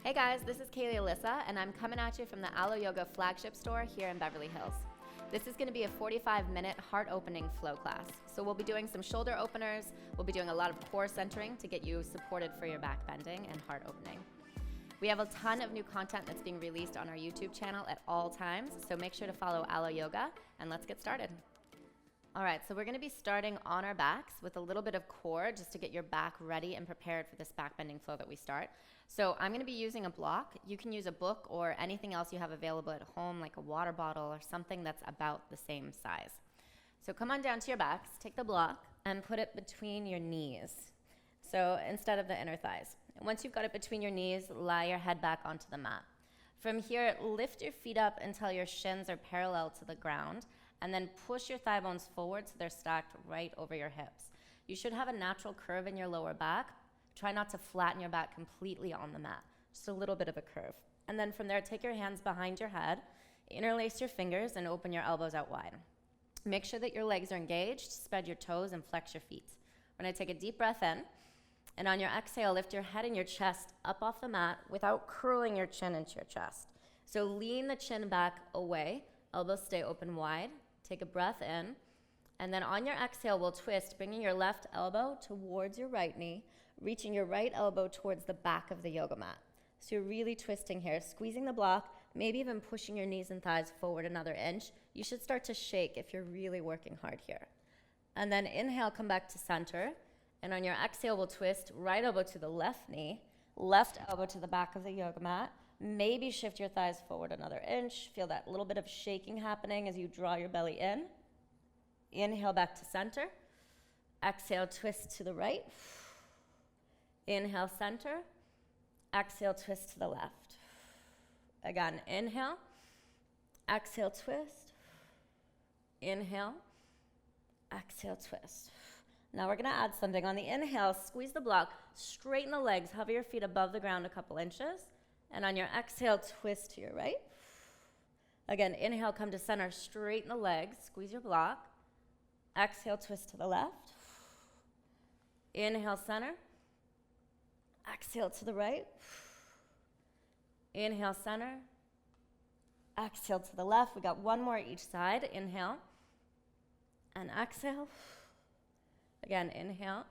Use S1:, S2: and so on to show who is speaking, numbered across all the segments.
S1: Hey guys, this is Caley Alyssa, and I'm coming at you from the Alo Yoga flagship store here in Beverly Hills. This is going to be a 45-minute heart-opening flow class. So we'll be doing some shoulder openers, we'll be doing a lot of core centering to get you supported for your back bending and heart opening. We have a ton of new content that's being released on our YouTube channel at all times, so make sure to follow Alo Yoga, and let's get started. All right, so we're going to be starting on our backs with a little bit of core just to get your back ready and prepared for this back bending flow that we start. So I'm going to be using a block. You can use a book or anything else you have available at home, like a water bottle or something that's about the same size. So come on down to your backs, take the block, and put it between your knees. So instead of the inner thighs. Once you've got it between your knees, lie your head back onto the mat. From here, lift your feet up until your shins are parallel to the ground, and then push your thigh bones forward so they're stacked right over your hips. You should have a natural curve in your lower back. Try not to flatten your back completely on the mat, just a little bit of a curve. And then from there, take your hands behind your head, interlace your fingers, and open your elbows out wide. Make sure that your legs are engaged, spread your toes, and flex your feet. We're gonna take a deep breath in, and on your exhale, lift your head and your chest up off the mat without curling your chin into your chest. So lean the chin back away, elbows stay open wide. Take a breath in, and then on your exhale, we'll twist, bringing your left elbow towards your right knee, reaching your right elbow towards the back of the yoga mat. So you're really twisting here, squeezing the block, maybe even pushing your knees and thighs forward another inch. You should start to shake if you're really working hard here. And then inhale, come back to center, and on your exhale, we'll twist right elbow to the left knee, left elbow to the back of the yoga mat. Maybe shift your thighs forward another inch. Feel that little bit of shaking happening as you draw your belly in. Inhale back to center. Exhale, twist to the right. Inhale, center. Exhale, twist to the left. Again, inhale. Exhale, twist. Inhale. Exhale, twist. Now we're gonna add something. On the inhale, squeeze the block, straighten the legs, hover your feet above the ground a couple inches. And on your exhale, twist to your right. Again, inhale, come to center, straighten the legs, squeeze your block. Exhale, twist to the left. Inhale, center. Exhale to the right. Inhale, center. Exhale to the left. We got one more each side. Inhale and exhale. Again, inhale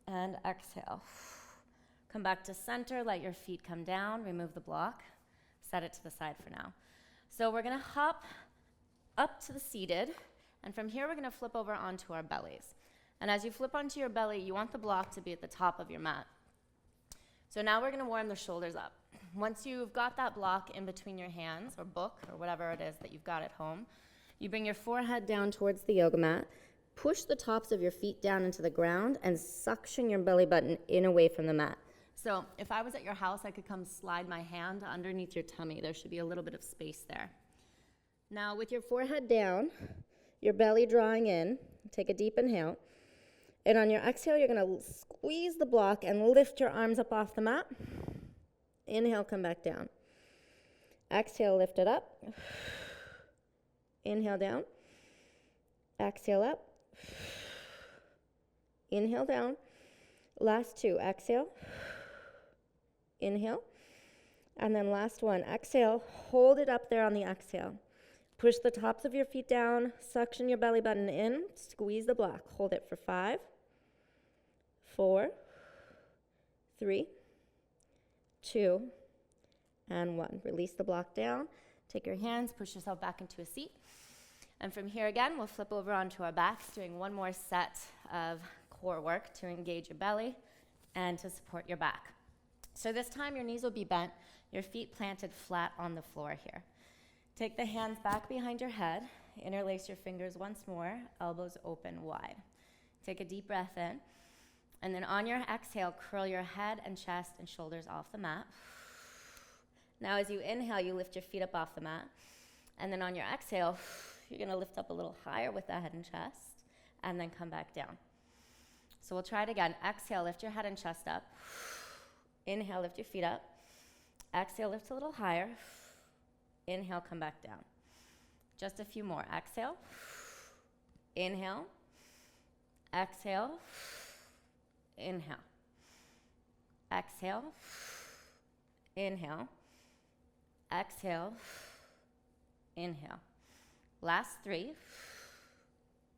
S1: and exhale. Come back to center, let your feet come down, remove the block, set it to the side for now. So we're gonna hop up to the seated, and from here we're gonna flip over onto our bellies. And as you flip onto your belly, you want the block to be at the top of your mat. So now we're gonna warm the shoulders up. Once you've got that block in between your hands, or book, or whatever it is that you've got at home, you bring your forehead down towards the yoga mat, push the tops of your feet down into the ground, and suction your belly button in away from the mat. So if I was at your house, I could come slide my hand underneath your tummy. There should be a little bit of space there. Now with your forehead down, your belly drawing in, take a deep inhale. And on your exhale, you're gonna squeeze the block and lift your arms up off the mat. Inhale, come back down. Exhale, lift it up. Inhale down. Exhale up. Inhale down. Last two, exhale. Inhale, and then last one, exhale, hold it up there on the exhale. Push the tops of your feet down, suction your belly button in, squeeze the block, hold it for 5, 4, 3, 2, and 1. Release the block down, take your hands, push yourself back into a seat. And from here again, we'll flip over onto our backs, doing one more set of core work to engage your belly and to support your back. So this time your knees will be bent, your feet planted flat on the floor here. Take the hands back behind your head, interlace your fingers once more, elbows open wide. Take a deep breath in, and then on your exhale, curl your head and chest and shoulders off the mat. Now as you inhale, you lift your feet up off the mat, and then on your exhale, you're gonna lift up a little higher with the head and chest, and then come back down. So we'll try it again. Exhale, lift your head and chest up. Inhale, lift your feet up. Exhale, lift a little higher. Inhale, come back down. Just a few more. Exhale. Inhale. Exhale. Inhale. Exhale. Inhale. Exhale. Inhale. Last 3.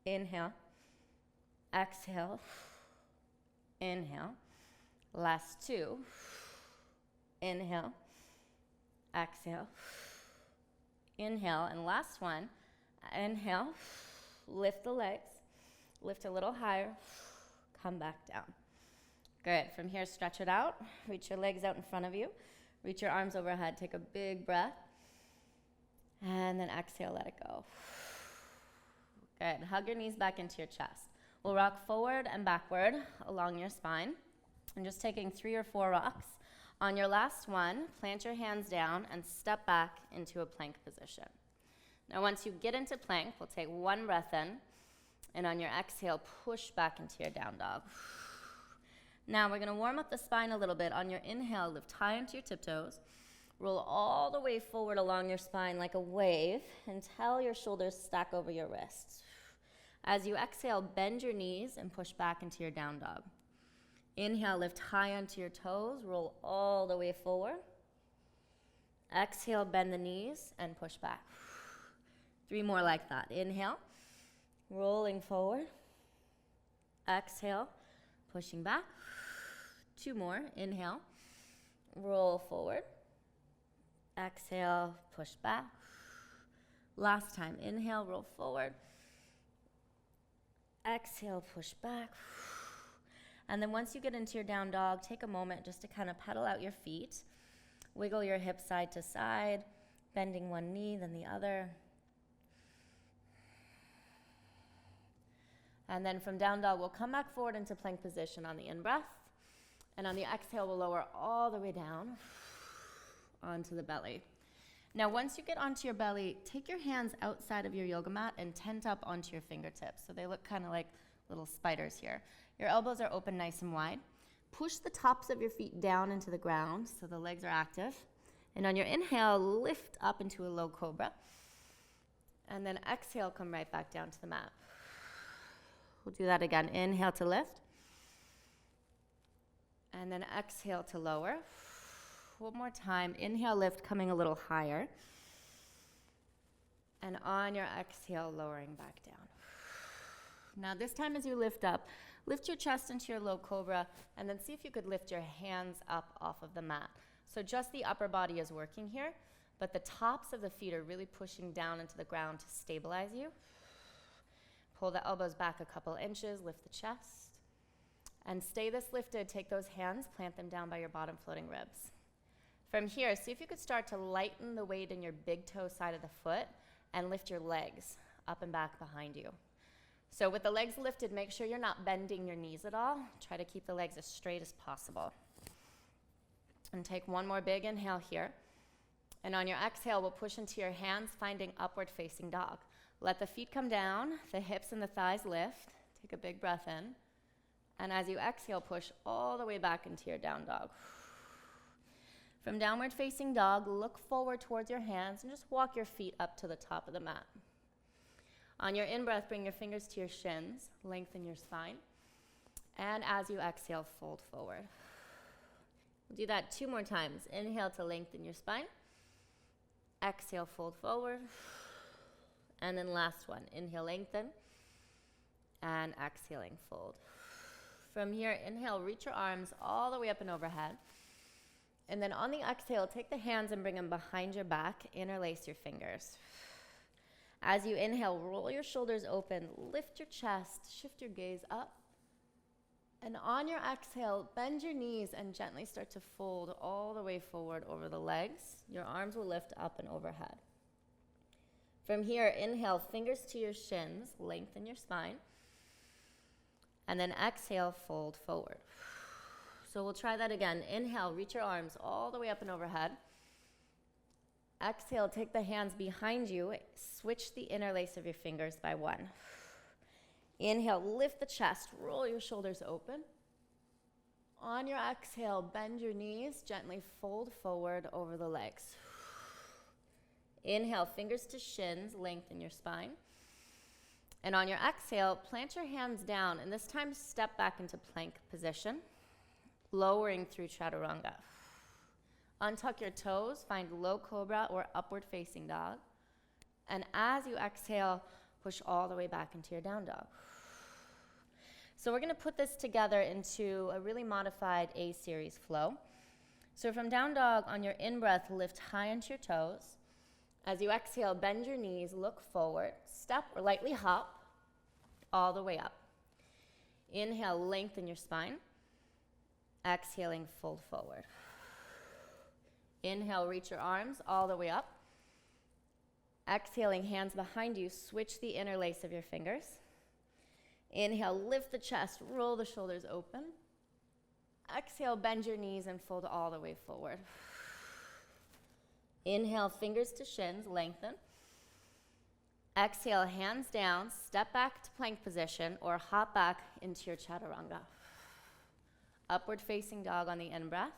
S1: Inhale. Exhale. Inhale. Last 2. Inhale. Exhale. Inhale. And last one. Inhale. Lift the legs. Lift a little higher. Come back down. Good. From here, stretch it out. Reach your legs out in front of you. Reach your arms overhead. Take a big breath. And then exhale, let it go. Good. Hug your knees back into your chest. We'll rock forward and backward along your spine. And just taking 3 or 4 rocks. On your last one, plant your hands down and step back into a plank position. Now, once you get into plank, we'll take 1 breath in. And on your exhale, push back into your down dog. Now, we're going to warm up the spine a little bit. On your inhale, lift high into your tiptoes. Roll all the way forward along your spine like a wave until your shoulders stack over your wrists. As you exhale, bend your knees and push back into your down dog. Inhale, lift high onto your toes. Roll all the way forward. Exhale, bend the knees and push back. 3 more like that. Inhale, rolling forward. Exhale, pushing back. 2 more. Inhale, roll forward. Exhale, push back. Last time. Inhale, roll forward. Exhale, push back. And then once you get into your down dog, take a moment just to kind of pedal out your feet. Wiggle your hips side to side, bending one knee, then the other. And then from down dog, we'll come back forward into plank position on the in-breath. And on the exhale, we'll lower all the way down onto the belly. Now, once you get onto your belly, take your hands outside of your yoga mat and tent up onto your fingertips. So they look kind of like little spiders here. Your elbows are open nice and wide. Push the tops of your feet down into the ground so the legs are active. And on your inhale, lift up into a low cobra. And then exhale, come right back down to the mat. We'll do that again. Inhale to lift. And then exhale to lower. One more time. Inhale, lift, coming a little higher. And on your exhale, lowering back down. Now this time as you lift up, lift your chest into your low cobra, and then see if you could lift your hands up off of the mat. So just the upper body is working here, but the tops of the feet are really pushing down into the ground to stabilize you. Pull the elbows back a couple inches, lift the chest. And stay this lifted. Take those hands, plant them down by your bottom floating ribs. From here, see if you could start to lighten the weight in your big toe side of the foot and lift your legs up and back behind you. So with the legs lifted, make sure you're not bending your knees at all. Try to keep the legs as straight as possible. And take 1 more big inhale here. And on your exhale, we'll push into your hands, finding upward facing dog. Let the feet come down, the hips and the thighs lift. Take a big breath in. And as you exhale, push all the way back into your down dog. From downward facing dog, look forward towards your hands and just walk your feet up to the top of the mat. On your in-breath, bring your fingers to your shins, lengthen your spine. And as you exhale, fold forward. We'll do that 2 more times. Inhale to lengthen your spine. Exhale, fold forward. And then last one. Inhale, lengthen. And exhaling, fold. From here, inhale, reach your arms all the way up and overhead. And then on the exhale, take the hands and bring them behind your back. Interlace your fingers. As you inhale, roll your shoulders open, lift your chest, shift your gaze up. And on your exhale, bend your knees and gently start to fold all the way forward over the legs. Your arms will lift up and overhead. From here, inhale, fingers to your shins, lengthen your spine. And then exhale, fold forward. So we'll try that again. Inhale, reach your arms all the way up and overhead. Exhale, take the hands behind you. Switch the interlace of your fingers by 1. Inhale, lift the chest, roll your shoulders open. On your exhale, bend your knees, gently fold forward over the legs. Inhale, fingers to shins, lengthen your spine. And on your exhale, plant your hands down, and this time step back into plank position, lowering through chaturanga. Untuck your toes, find low cobra or upward facing dog. And as you exhale, push all the way back into your down dog. So we're gonna put this together into a really modified A-series flow. So from down dog, on your in-breath, lift high onto your toes. As you exhale, bend your knees, look forward, step or lightly hop all the way up. Inhale, lengthen your spine. Exhaling, fold forward. Inhale, reach your arms all the way up. Exhaling, hands behind you, switch the interlace of your fingers. Inhale, lift the chest, roll the shoulders open. Exhale, bend your knees and fold all the way forward. Inhale, fingers to shins, lengthen. Exhale, hands down, step back to plank position or hop back into your chaturanga. Upward facing dog on the in-breath,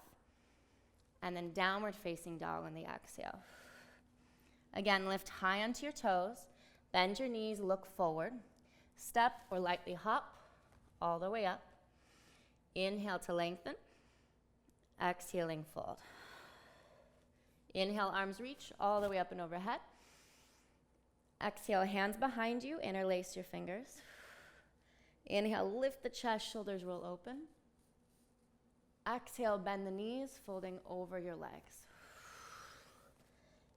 S1: and then downward facing dog on the exhale. Again, lift high onto your toes, bend your knees, look forward, step or lightly hop all the way up. Inhale to lengthen, exhaling, fold. Inhale, arms reach all the way up and overhead. Exhale, hands behind you, interlace your fingers. Inhale, lift the chest, shoulders roll open. Exhale, bend the knees, folding over your legs.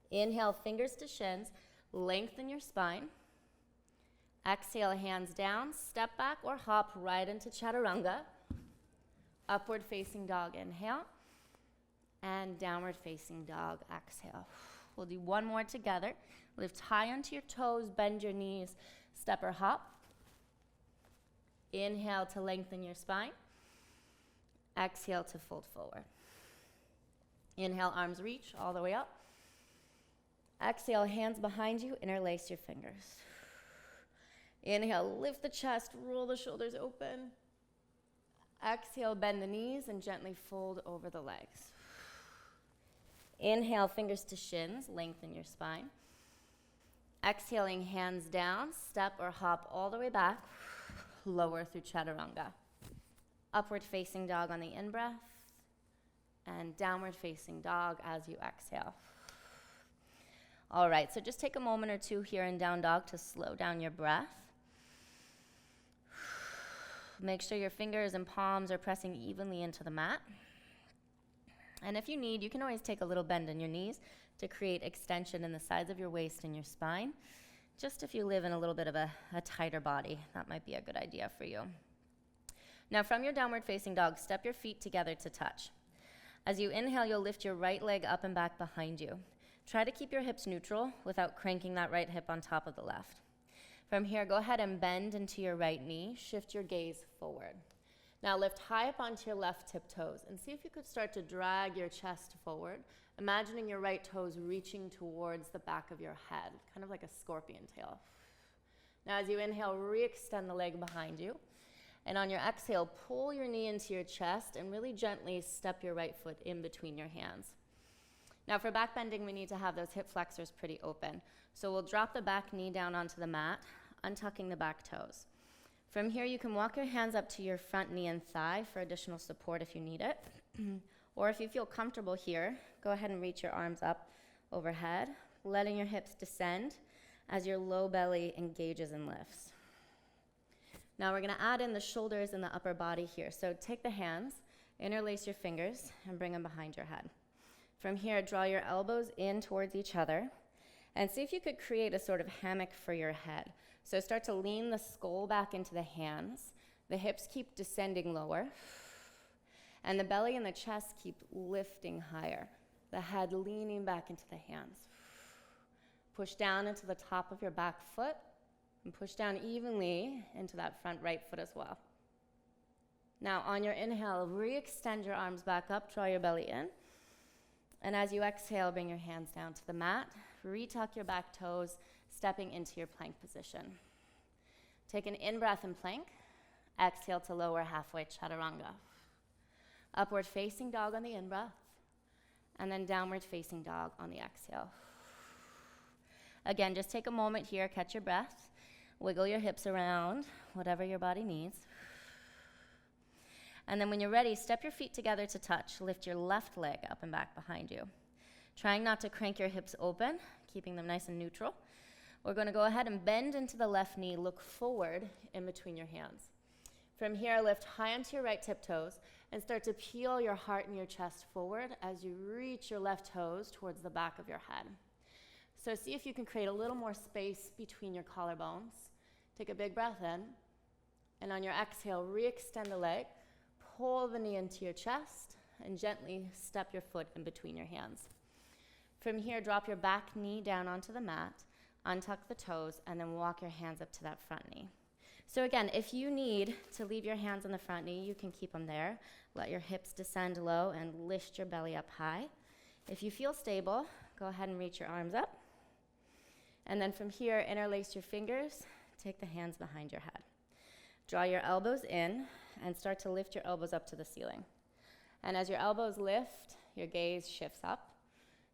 S1: Inhale, fingers to shins, lengthen your spine. Exhale, hands down, step back or hop right into chaturanga. Upward facing dog, inhale. And downward facing dog, exhale. We'll do one more together. Lift high onto your toes, bend your knees, step or hop. Inhale to lengthen your spine. Exhale to fold forward. Inhale, arms reach all the way up. Exhale, hands behind you, interlace your fingers. Inhale, lift the chest, roll the shoulders open. Exhale, bend the knees and gently fold over the legs. Inhale, fingers to shins, lengthen your spine. Exhaling, hands down, step or hop all the way back, lower through chaturanga. Upward facing dog on the in-breath, and downward facing dog as you exhale. All right, so just take a moment or two here in down dog to slow down your breath. Make sure your fingers and palms are pressing evenly into the mat. And if you need, you can always take a little bend in your knees to create extension in the sides of your waist and your spine. Just if you live in a little bit of a tighter body, that might be a good idea for you. Now from your downward facing dog, step your feet together to touch. As you inhale, you'll lift your right leg up and back behind you. Try to keep your hips neutral without cranking that right hip on top of the left. From here, go ahead and bend into your right knee. Shift your gaze forward. Now lift high up onto your left tiptoes and see if you could start to drag your chest forward, imagining your right toes reaching towards the back of your head, kind of like a scorpion tail. Now as you inhale, re-extend the leg behind you. And on your exhale, pull your knee into your chest and really gently step your right foot in between your hands. Now for back bending, we need to have those hip flexors pretty open. So we'll drop the back knee down onto the mat, untucking the back toes. From here, you can walk your hands up to your front knee and thigh for additional support if you need it. Or if you feel comfortable here, go ahead and reach your arms up overhead, letting your hips descend as your low belly engages and lifts. Now we're gonna add in the shoulders and the upper body here. So take the hands, interlace your fingers, and bring them behind your head. From here, draw your elbows in towards each other, and see if you could create a sort of hammock for your head. So start to lean the skull back into the hands. The hips keep descending lower, and the belly and the chest keep lifting higher. The head leaning back into the hands. Push down into the top of your back foot, and push down evenly into that front right foot as well. Now on your inhale, re-extend your arms back up, draw your belly in. And as you exhale, bring your hands down to the mat, retuck your back toes, stepping into your plank position. Take an in-breath and plank. Exhale to lower halfway chaturanga. Upward facing dog on the in-breath, and then downward facing dog on the exhale. Again, just take a moment here, catch your breath, wiggle your hips around, whatever your body needs. And then when you're ready, step your feet together to touch. Lift your left leg up and back behind you. Trying not to crank your hips open, keeping them nice and neutral. We're going to go ahead and bend into the left knee, look forward in between your hands. From here, lift high onto your right tiptoes and start to peel your heart and your chest forward as you reach your left toes towards the back of your head. So see if you can create a little more space between your collarbones. Take a big breath in, and on your exhale, re-extend the leg, pull the knee into your chest, and gently step your foot in between your hands. From here, drop your back knee down onto the mat, untuck the toes, and then walk your hands up to that front knee. So again, if you need to leave your hands on the front knee, you can keep them there. Let your hips descend low and lift your belly up high. If you feel stable, go ahead and reach your arms up. And then from here, interlace your fingers, take the hands behind your head. Draw your elbows in and start to lift your elbows up to the ceiling. And as your elbows lift, your gaze shifts up.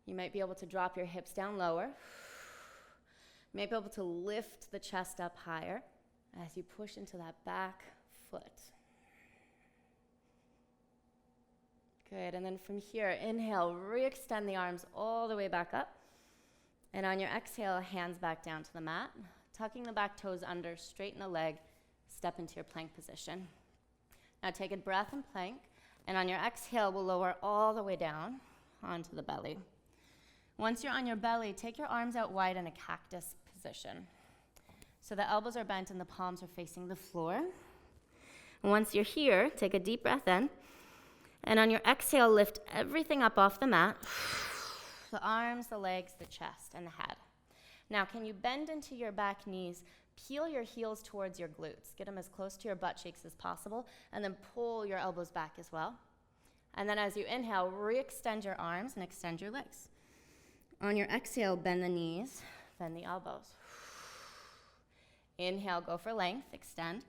S1: You might be able to drop your hips down lower. You might be able to lift the chest up higher as you push into that back foot. Good, and then from here, inhale, re-extend the arms all the way back up. And on your exhale, hands back down to the mat. Tucking the back toes under, straighten the leg, step into your plank position. Now take a breath in plank, and on your exhale, we'll lower all the way down onto the belly. Once you're on your belly, take your arms out wide in a cactus position. So the elbows are bent and the palms are facing the floor. Once you're here, take a deep breath in, and on your exhale, lift everything up off the mat. The arms, the legs, the chest, and the head. Now, can you bend into your back knees, peel your heels towards your glutes, get them as close to your butt cheeks as possible, and then pull your elbows back as well. And then as you inhale, re-extend your arms and extend your legs. On your exhale, bend the knees, bend the elbows. Inhale, go for length, extend.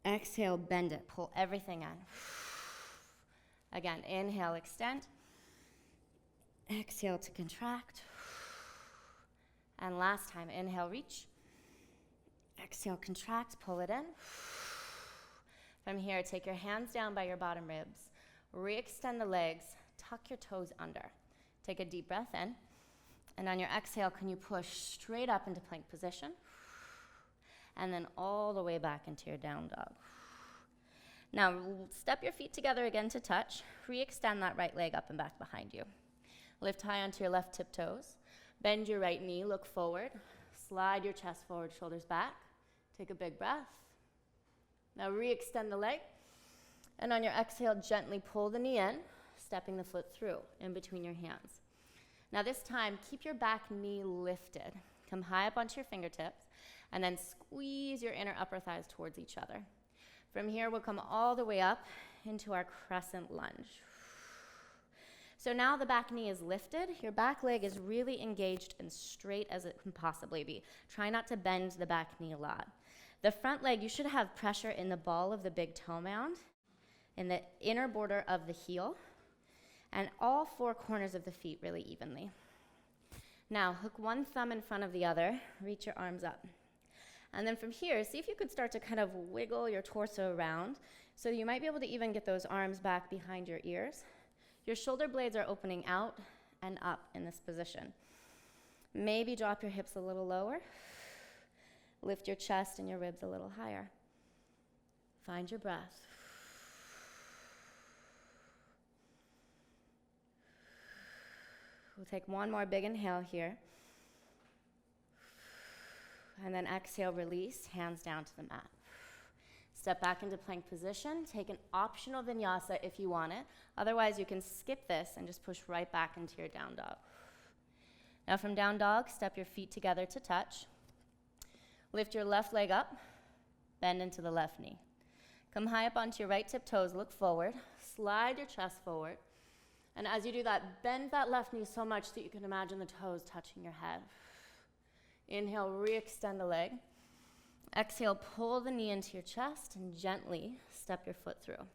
S1: Exhale, bend it, pull everything in. Again, inhale, extend. Exhale to contract. And last time, inhale, reach. Exhale, contract, pull it in. From here, take your hands down by your bottom ribs. Re-extend the legs, tuck your toes under. Take a deep breath in. And on your exhale, can you push straight up into plank position? And then all the way back into your down dog. Now, step your feet together again to touch. Re-extend that right leg up and back behind you. Lift high onto your left tiptoes. Bend your right knee, look forward. Slide your chest forward, shoulders back. Take a big breath. Now re-extend the leg. And on your exhale, gently pull the knee in, stepping the foot through in between your hands. Now this time, keep your back knee lifted. Come high up onto your fingertips, and then squeeze your inner upper thighs towards each other. From here, we'll come all the way up into our crescent lunge. So now the back knee is lifted. Your back leg is really engaged and straight as it can possibly be. Try not to bend the back knee a lot. The front leg, you should have pressure in the ball of the big toe mound, in the inner border of the heel, and all four corners of the feet really evenly. Now, hook one thumb in front of the other, reach your arms up. And then from here, see if you could start to kind of wiggle your torso around, so you might be able to even get those arms back behind your ears. Your shoulder blades are opening out and up in this position. Maybe drop your hips a little lower. Lift your chest and your ribs a little higher. Find your breath. We'll take one more big inhale here. And then exhale, release, hands down to the mat. Step back into plank position. Take an optional vinyasa if you want it. Otherwise, you can skip this and just push right back into your down dog. Now from down dog, step your feet together to touch. Lift your left leg up, bend into the left knee. Come high up onto your right tiptoes, look forward, slide your chest forward. And as you do that, bend that left knee so much that you can imagine the toes touching your head. Inhale, re-extend the leg. Exhale, pull the knee into your chest and gently step your foot through.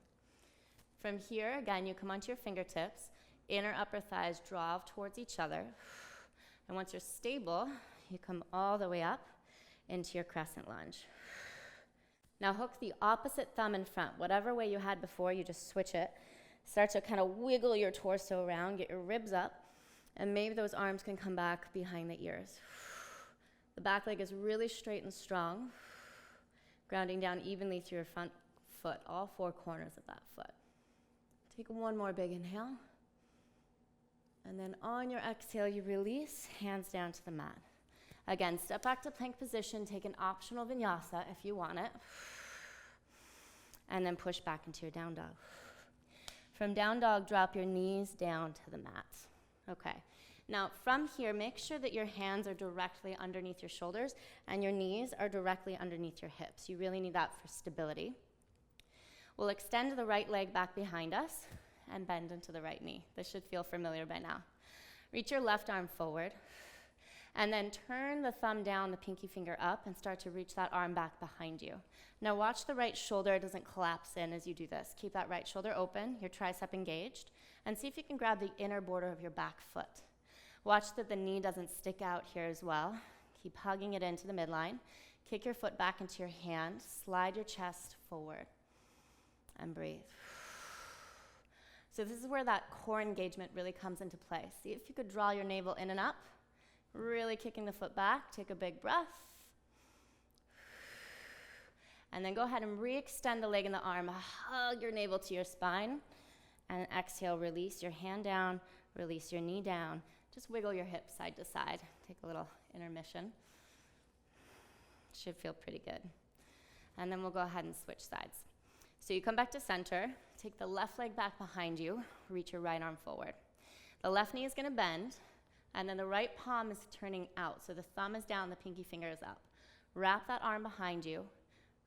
S1: From here, again, you come onto your fingertips, inner upper thighs draw towards each other. And once you're stable, you come all the way up into your crescent lunge. Now hook the opposite thumb in front. Whatever way you had before, you just switch it. Start to kind of wiggle your torso around, get your ribs up, and maybe those arms can come back behind the ears. The back leg is really straight and strong, grounding down evenly through your front foot, all four corners of that foot. Take one more big inhale. And then on your exhale, you release, hands down to the mat. Again, step back to plank position, take an optional vinyasa if you want it. And then push back into your down dog. From down dog, drop your knees down to the mat. Okay. Now, from here, make sure that your hands are directly underneath your shoulders and your knees are directly underneath your hips. You really need that for stability. We'll extend the right leg back behind us and bend into the right knee. This should feel familiar by now. Reach your left arm forward and then turn the thumb down, the pinky finger up, and start to reach that arm back behind you. Now watch the right shoulder doesn't collapse in as you do this. Keep that right shoulder open, your tricep engaged, and see if you can grab the inner border of your back foot. Watch that the knee doesn't stick out here as well. Keep hugging it into the midline. Kick your foot back into your hand, slide your chest forward, and breathe. So this is where that core engagement really comes into play. See if you could draw your navel in and up, really kicking the foot back. Take a big breath. And then go ahead and re-extend the leg and the arm. Hug your navel to your spine. And exhale, release your hand down, release your knee down. Just wiggle your hips side to side. Take a little intermission. Should feel pretty good. And then we'll go ahead and switch sides. So you come back to center, take the left leg back behind you, reach your right arm forward. The left knee is gonna bend, and then the right palm is turning out. So the thumb is down, the pinky finger is up. Wrap that arm behind you,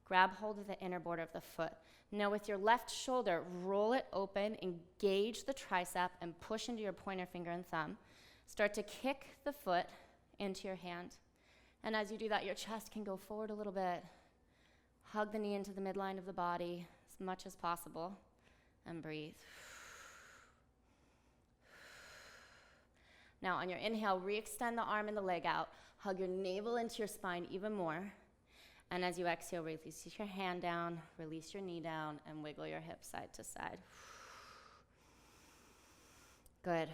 S1: grab hold of the inner border of the foot. Now with your left shoulder, roll it open, engage the tricep, and push into your pointer finger and thumb. Start to kick the foot into your hand. And as you do that, your chest can go forward a little bit. Hug the knee into the midline of the body as much as possible, and breathe. Now on your inhale, re-extend the arm and the leg out. Hug your navel into your spine even more. And as you exhale, release your hand down, release your knee down, and wiggle your hips side to side. Good.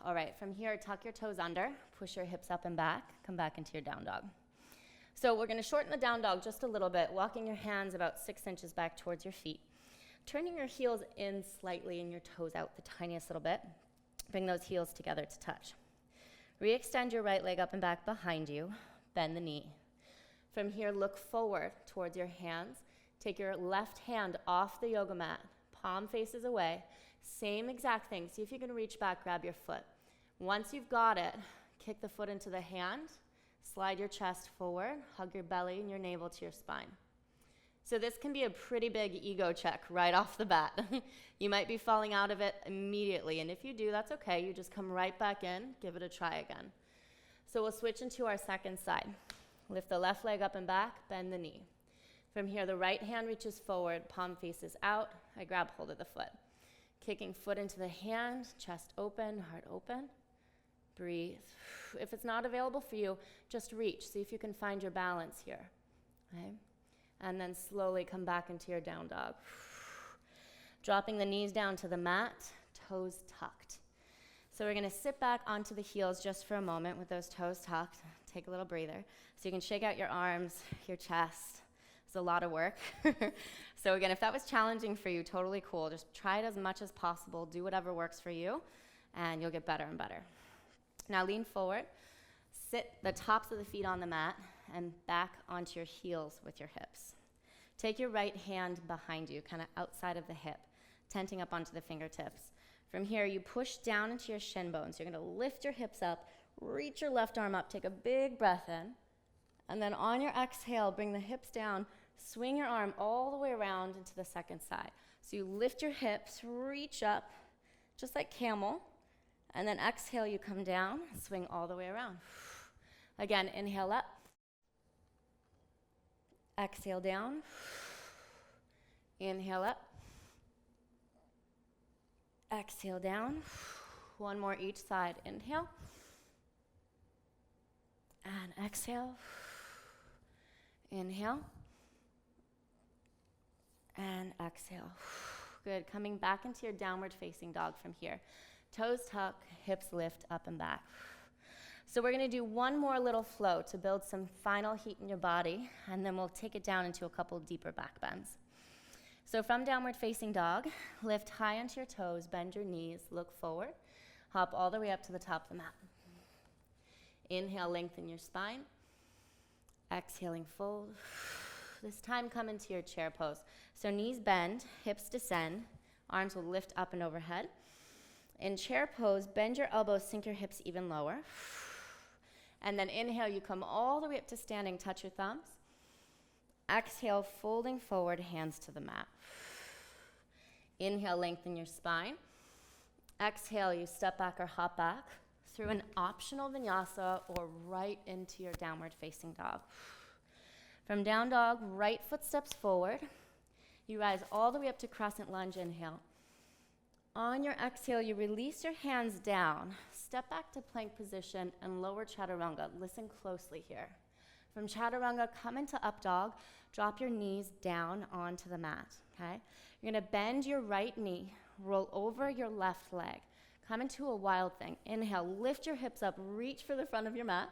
S1: All right, from here, tuck your toes under, push your hips up and back, come back into your down dog. So we're gonna shorten the down dog just a little bit, walking your hands about 6 inches back towards your feet. Turning your heels in slightly and your toes out the tiniest little bit. Bring those heels together to touch. Re-extend your right leg up and back behind you, bend the knee. From here, look forward towards your hands. Take your left hand off the yoga mat, palm faces away. Same exact thing. See if you can reach back, grab your foot. Once you've got it, kick the foot into the hand, slide your chest forward, hug your belly and your navel to your spine. So this can be a pretty big ego check right off the bat. You might be falling out of it immediately, and if you do, that's okay. You just come right back in, give it a try again. So we'll switch into our second side. Lift the left leg up and back, bend the knee. From here, the right hand reaches forward, palm faces out. I grab hold of the foot. Kicking foot into the hand, chest open, heart open. Breathe. If it's not available for you, just reach. See if you can find your balance here. Okay? And then slowly come back into your down dog. Dropping the knees down to the mat, toes tucked. So we're gonna sit back onto the heels just for a moment with those toes tucked. Take a little breather. So you can shake out your arms, your chest. It's a lot of work. So again, if that was challenging for you, totally cool. Just try it as much as possible. Do whatever works for you, and you'll get better and better. Now lean forward. Sit the tops of the feet on the mat and back onto your heels with your hips. Take your right hand behind you, kind of outside of the hip, tenting up onto the fingertips. From here, you push down into your shin bones. You're gonna lift your hips up, reach your left arm up, take a big breath in, and then on your exhale, bring the hips down, swing your arm all the way around into the second side. So you lift your hips, reach up, just like camel, and then exhale, you come down, swing all the way around. Again, inhale up, exhale down, inhale up, exhale down. One more each side, inhale, and exhale, inhale, and exhale. Good, coming back into your downward facing dog from here. Toes tuck, hips lift up and back. So we're gonna do one more little flow to build some final heat in your body, and then we'll take it down into a couple deeper back bends. So from downward facing dog, lift high onto your toes, bend your knees, look forward, hop all the way up to the top of the mat. Inhale, lengthen your spine. Exhaling, fold. This time come into your chair pose. So knees bend, hips descend, arms will lift up and overhead. In chair pose, bend your elbows, sink your hips even lower. And then inhale, you come all the way up to standing, touch your thumbs. Exhale, folding forward, hands to the mat. Inhale, lengthen your spine. Exhale, you step back or hop back through an optional vinyasa or right into your downward facing dog. From down dog, right foot steps forward. You rise all the way up to crescent lunge, inhale. On your exhale, you release your hands down, step back to plank position and lower chaturanga. Listen closely here. From chaturanga, come into up dog, drop your knees down onto the mat, okay? You're gonna bend your right knee, roll over your left leg. Come into a wild thing. Inhale, lift your hips up, reach for the front of your mat.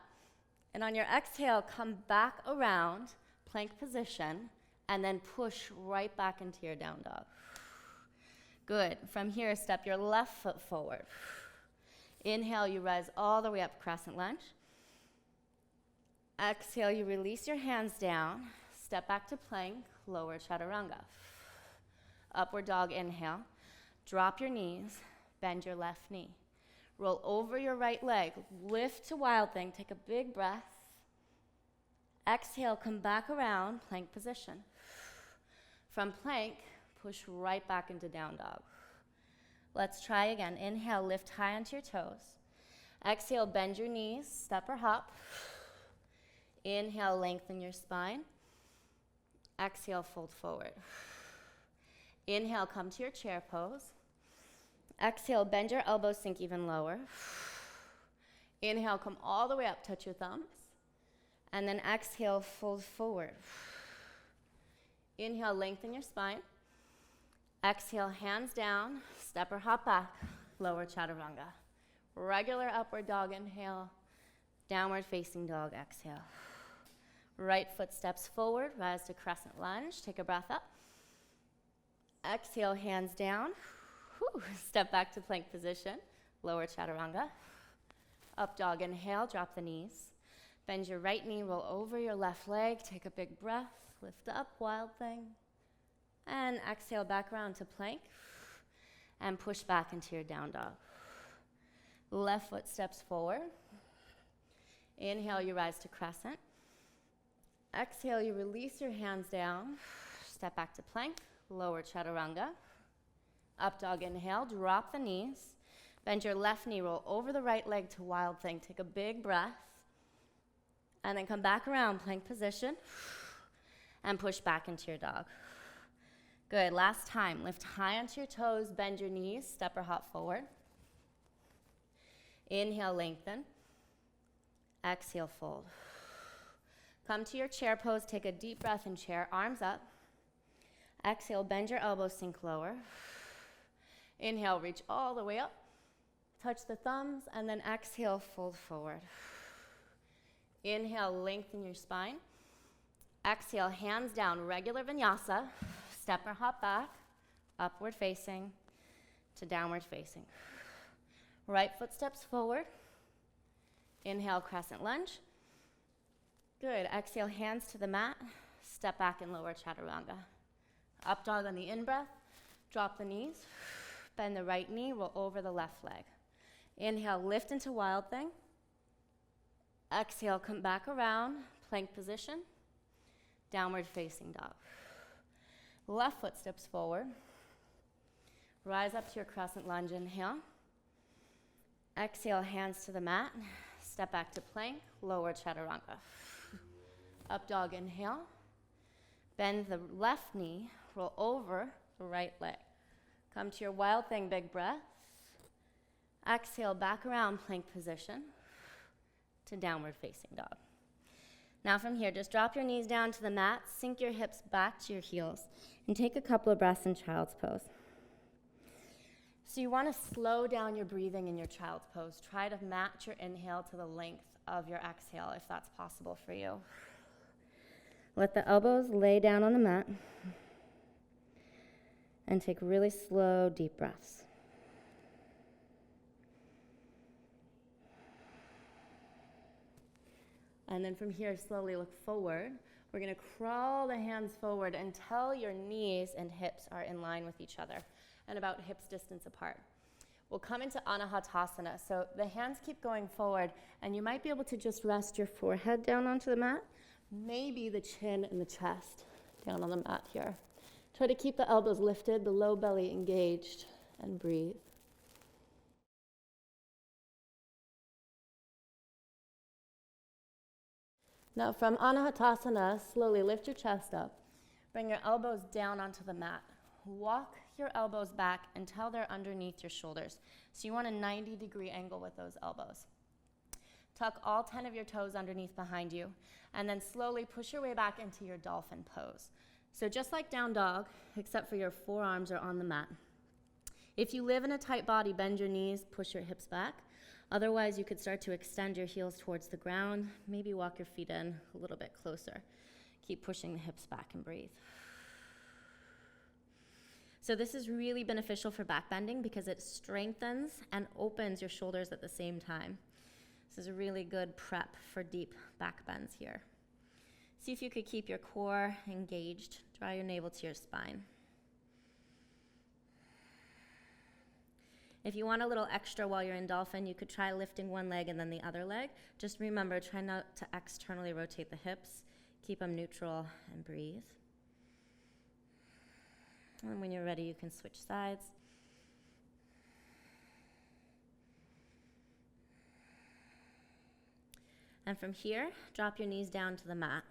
S1: And on your exhale, come back around, plank position, and then push right back into your down dog. Good. From here, step your left foot forward. Inhale, you rise all the way up, crescent lunge. Exhale, you release your hands down, step back to plank, lower chaturanga. Upward dog, inhale. Drop your knees, bend your left knee. Roll over your right leg, lift to wild thing, take a big breath. Exhale, come back around, plank position. From plank, push right back into down dog. Let's try again. Inhale, lift high onto your toes. Exhale, bend your knees, step or hop. Inhale, lengthen your spine. Exhale, fold forward. Inhale, come to your chair pose. Exhale, bend your elbows, sink even lower. Inhale, come all the way up, touch your thumbs. And then exhale, fold forward. Inhale, lengthen your spine. Exhale, hands down, step or hop back, lower chaturanga. Regular upward dog, inhale. Downward facing dog, exhale. Right foot steps forward, rise to crescent lunge, take a breath up. Exhale, hands down. Whew. Step back to plank position, lower chaturanga. Up dog, inhale, drop the knees. Bend your right knee, roll over your left leg, take a big breath, lift up, wild thing. And exhale, back around to plank. And push back into your down dog. Left foot steps forward. Inhale, you rise to crescent. Exhale, you release your hands down. Step back to plank, lower chaturanga. Up dog, inhale, drop the knees. Bend your left knee, roll over the right leg to wild thing. Take a big breath. And then come back around, plank position. And push back into your dog. Good, last time. Lift high onto your toes, bend your knees, step or hop forward. Inhale, lengthen. Exhale, fold. Come to your chair pose, take a deep breath in chair, arms up. Exhale, bend your elbows, sink lower. Inhale, reach all the way up. Touch the thumbs, and then exhale, fold forward. Inhale, lengthen your spine. Exhale, hands down, regular vinyasa. Step or hop back, upward facing to downward facing. Right foot steps forward. Inhale, crescent lunge. Good, exhale, hands to the mat. Step back and lower chaturanga. Up dog on the in-breath. Drop the knees. Bend the right knee, roll over the left leg. Inhale, lift into wild thing. Exhale, come back around, plank position. Downward facing dog. Left foot steps forward. Rise up to your crescent lunge, inhale. Exhale, hands to the mat. Step back to plank, lower chaturanga. Up dog, inhale. Bend the left knee, roll over the right leg. Come to your wild thing, big breath. Exhale, back around, plank position to downward facing dog. Now from here, just drop your knees down to the mat, sink your hips back to your heels, and take a couple of breaths in child's pose. So you want to slow down your breathing in your child's pose. Try to match your inhale to the length of your exhale if that's possible for you. Let the elbows lay down on the mat and take really slow, deep breaths. And then from here, slowly look forward. We're going to crawl the hands forward until your knees and hips are in line with each other and about hips distance apart. We'll come into Anahatasana. So the hands keep going forward, and you might be able to just rest your forehead down onto the mat, maybe the chin and the chest down on the mat here. Try to keep the elbows lifted, the low belly engaged, and breathe. Now from Anahatasana, slowly lift your chest up. Bring your elbows down onto the mat. Walk your elbows back until they're underneath your shoulders. So you want a 90-degree angle with those elbows. Tuck all 10 of your toes underneath behind you, and then slowly push your way back into your dolphin pose. So just like down dog, except for your forearms are on the mat. If you live in a tight body, bend your knees, push your hips back. Otherwise, you could start to extend your heels towards the ground, maybe walk your feet in a little bit closer. Keep pushing the hips back and breathe. So this is really beneficial for back bending because it strengthens and opens your shoulders at the same time. This is a really good prep for deep back bends here. See if you could keep your core engaged. Draw your navel to your spine. If you want a little extra while you're in dolphin, you could try lifting one leg and then the other leg. Just remember, try not to externally rotate the hips. Keep them neutral and breathe. And when you're ready, you can switch sides. And from here, drop your knees down to the mat.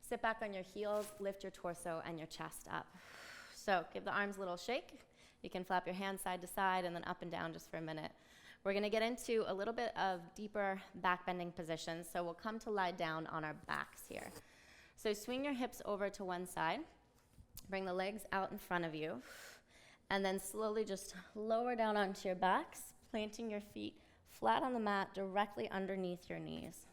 S1: Sit back on your heels, lift your torso and your chest up. So give the arms a little shake. You can flap your hands side to side and then up and down just for a minute. We're going to get into a little bit of deeper back bending positions. So we'll come to lie down on our backs here. So swing your hips over to one side. Bring the legs out in front of you. And then slowly just lower down onto your backs, planting your feet flat on the mat directly underneath your knees.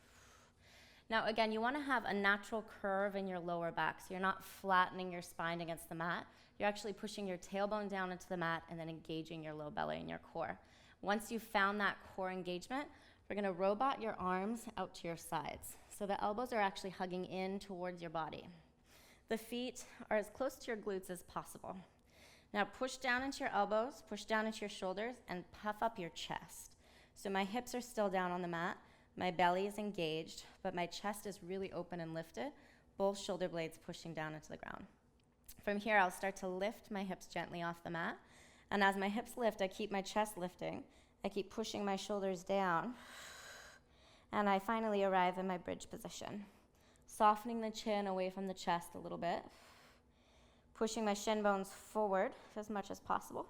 S1: Now again, you want to have a natural curve in your lower back, so you're not flattening your spine against the mat. You're actually pushing your tailbone down into the mat and then engaging your low belly and your core. Once you've found that core engagement, we're going to robot your arms out to your sides. So the elbows are actually hugging in towards your body. The feet are as close to your glutes as possible. Now push down into your elbows, push down into your shoulders, and puff up your chest. So my hips are still down on the mat, my belly is engaged, but my chest is really open and lifted, both shoulder blades pushing down into the ground. From here, I'll start to lift my hips gently off the mat. And as my hips lift, I keep my chest lifting. I keep pushing my shoulders down. And I finally arrive in my bridge position. Softening the chin away from the chest a little bit. Pushing my shin bones forward as much as possible.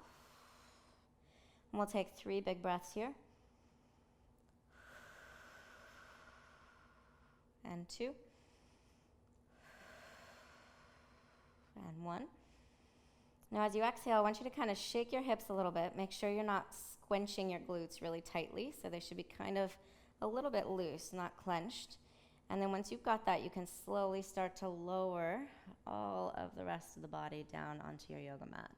S1: And we'll take 3 big breaths here. And 2. And 1. Now as you exhale, I want you to kind of shake your hips a little bit. Make sure you're not squinching your glutes really tightly, so they should be kind of a little bit loose, not clenched. And then once you've got that, you can slowly start to lower all of the rest of the body down onto your yoga mat.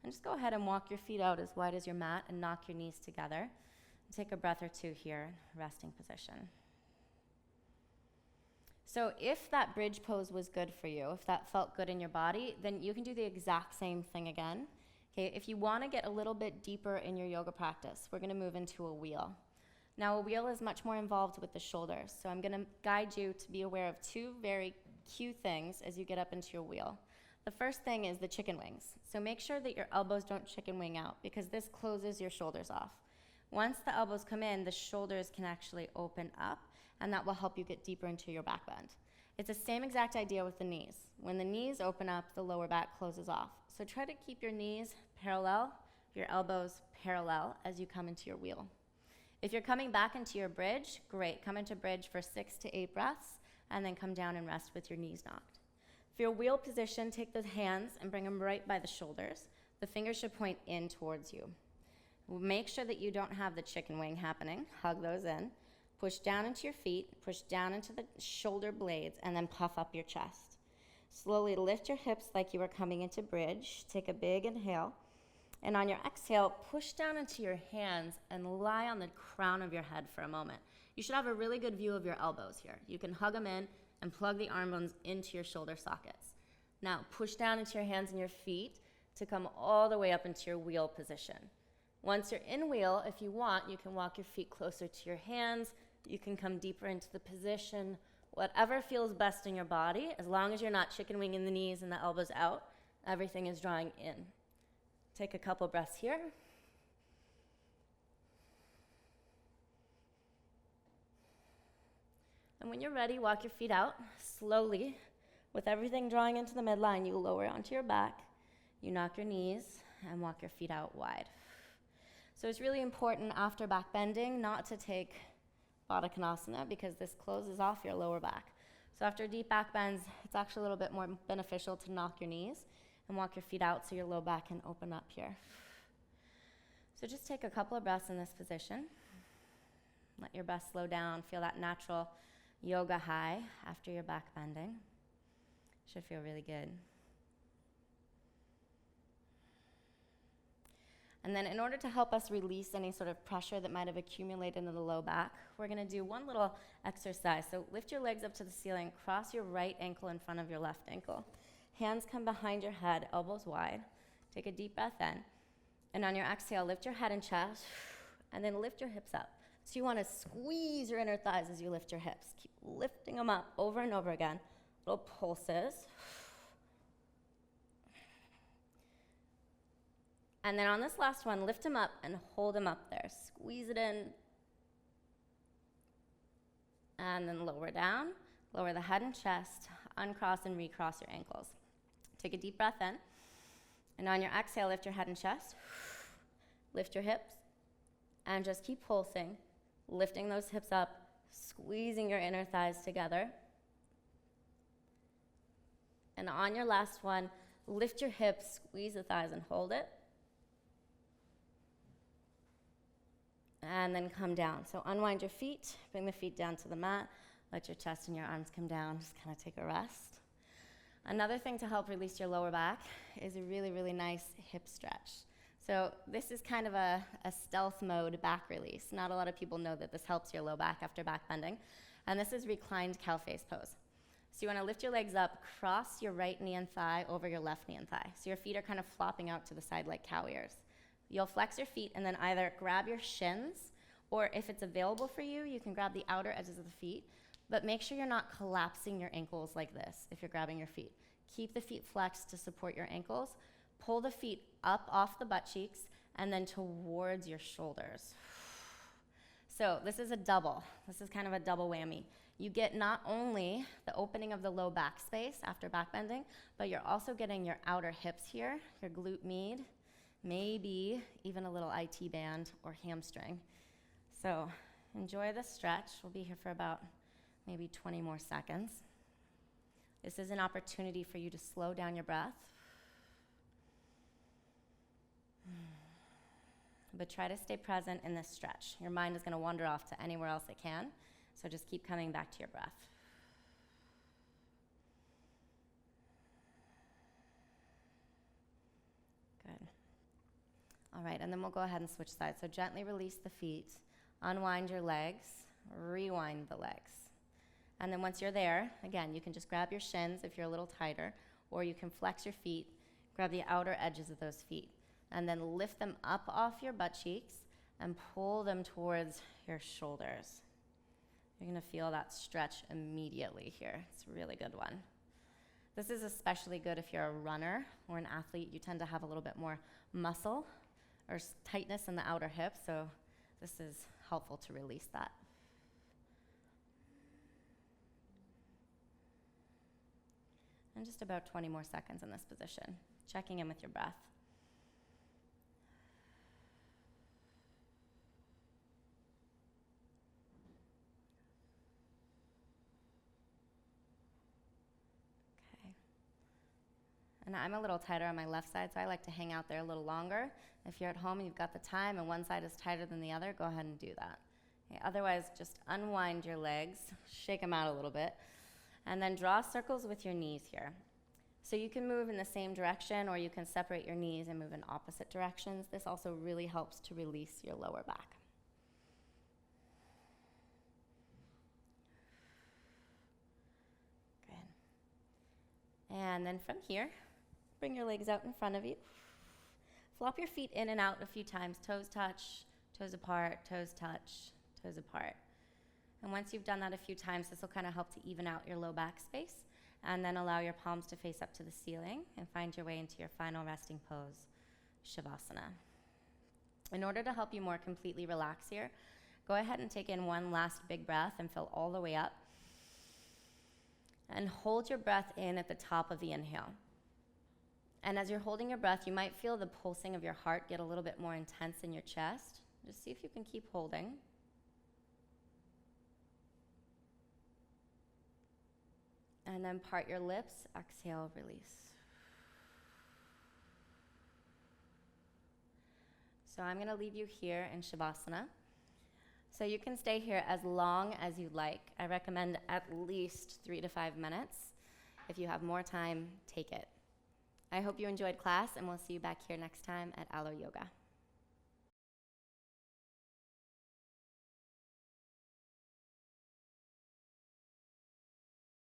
S1: And just go ahead and walk your feet out as wide as your mat and knock your knees together. And take a breath or two here, resting position. So if that bridge pose was good for you, if that felt good in your body, then you can do the exact same thing again. Okay, if you want to get a little bit deeper in your yoga practice, we're going to move into a wheel. Now a wheel is much more involved with the shoulders, so I'm going to guide you to be aware of 2 very key things as you get up into your wheel. The first thing is the chicken wings. So make sure that your elbows don't chicken wing out because this closes your shoulders off. Once the elbows come in, the shoulders can actually open up, and that will help you get deeper into your back bend. It's the same exact idea with the knees. When the knees open up, the lower back closes off. So try to keep your knees parallel, your elbows parallel as you come into your wheel. If you're coming back into your bridge, great. Come into bridge for 6 to 8 breaths, and then come down and rest with your knees knocked. For your wheel position, take those hands and bring them right by the shoulders. The fingers should point in towards you. Make sure that you don't have the chicken wing happening. Hug those in. Push down into your feet, push down into the shoulder blades, and then puff up your chest. Slowly lift your hips like you were coming into bridge. Take a big inhale. And on your exhale, push down into your hands and lie on the crown of your head for a moment. You should have a really good view of your elbows here. You can hug them in and plug the arm bones into your shoulder sockets. Now, push down into your hands and your feet to come all the way up into your wheel position. Once you're in wheel, if you want, you can walk your feet closer to your hands. You can come deeper into the position. Whatever feels best in your body, as long as you're not chicken winging the knees and the elbows out, everything is drawing in. Take a couple breaths here. And when you're ready, walk your feet out slowly. With everything drawing into the midline, you lower onto your back, you knock your knees, and walk your feet out wide. So it's really important after back bending not to take Baddha Konasana because this closes off your lower back. So after deep back bends, it's actually a little bit more beneficial to knock your knees and walk your feet out so your low back can open up here. So just take a couple of breaths in this position. Let your breath slow down. Feel that natural yoga high after your back bending. Should feel really good. And then in order to help us release any sort of pressure that might have accumulated in the low back, we're going to do one little exercise. So lift your legs up to the ceiling, cross your right ankle in front of your left ankle. Hands come behind your head, elbows wide. Take a deep breath in. And on your exhale, lift your head and chest, and then lift your hips up. So you want to squeeze your inner thighs as you lift your hips. Keep lifting them up over and over again. Little pulses. And then on this last one, lift them up and hold them up there. Squeeze it in. And then lower down. Lower the head and chest. Uncross and recross your ankles. Take a deep breath in. And on your exhale, lift your head and chest. Lift your hips. And just keep pulsing. Lifting those hips up. Squeezing your inner thighs together. And on your last one, lift your hips, squeeze the thighs and hold it. And then come down. So unwind your feet, bring the feet down to the mat, let your chest and your arms come down, just kind of take a rest. Another thing to help release your lower back is a really, really nice hip stretch. So this is kind of a stealth mode back release. Not a lot of people know that this helps your low back after back bending. And this is reclined cow face pose. So you want to lift your legs up, cross your right knee and thigh over your left knee and thigh. So your feet are kind of flopping out to the side like cow ears. You'll flex your feet and then either grab your shins, or if it's available for you, you can grab the outer edges of the feet, but make sure you're not collapsing your ankles like this if you're grabbing your feet. Keep the feet flexed to support your ankles. Pull the feet up off the butt cheeks and then towards your shoulders. So this is a double. This is kind of a double whammy. You get not only the opening of the low back space after back bending, but you're also getting your outer hips here, your glute med, maybe even a little IT band or hamstring. So enjoy the stretch. We'll be here for about maybe 20 more seconds. This is an opportunity for you to slow down your breath. But try to stay present in this stretch. Your mind is going to wander off to anywhere else it can, so just keep coming back to your breath. Good. All right, and then we'll go ahead and switch sides. So gently release the feet, unwind your legs, rewind the legs. And then once you're there, again, you can just grab your shins if you're a little tighter, or you can flex your feet, grab the outer edges of those feet, and then lift them up off your butt cheeks and pull them towards your shoulders. You're gonna feel that stretch immediately here. It's a really good one. This is especially good if you're a runner or an athlete. You tend to have a little bit more muscle or tightness in the outer hip, so this is helpful to release that. And just about 20 more seconds in this position, checking in with your breath. And I'm a little tighter on my left side, so I like to hang out there a little longer. If you're at home and you've got the time and one side is tighter than the other, go ahead and do that. Okay, otherwise, just unwind your legs, shake them out a little bit, and then draw circles with your knees here. So you can move in the same direction, or you can separate your knees and move in opposite directions. This also really helps to release your lower back. Good. And then from here, bring your legs out in front of you. Flop your feet in and out a few times. Toes touch, toes apart, toes touch, toes apart. And once you've done that a few times, this will kind of help to even out your low back space. And then allow your palms to face up to the ceiling and find your way into your final resting pose, shavasana. In order to help you more completely relax here, go ahead and take in one last big breath and fill all the way up. And hold your breath in at the top of the inhale. And as you're holding your breath, you might feel the pulsing of your heart get a little bit more intense in your chest. Just see if you can keep holding. And then part your lips, exhale, release. So I'm going to leave you here in shavasana. So you can stay here as long as you like. I recommend at least 3 to 5 minutes. If you have more time, take it. I hope you enjoyed class, and we'll see you back here next time at Alo Yoga.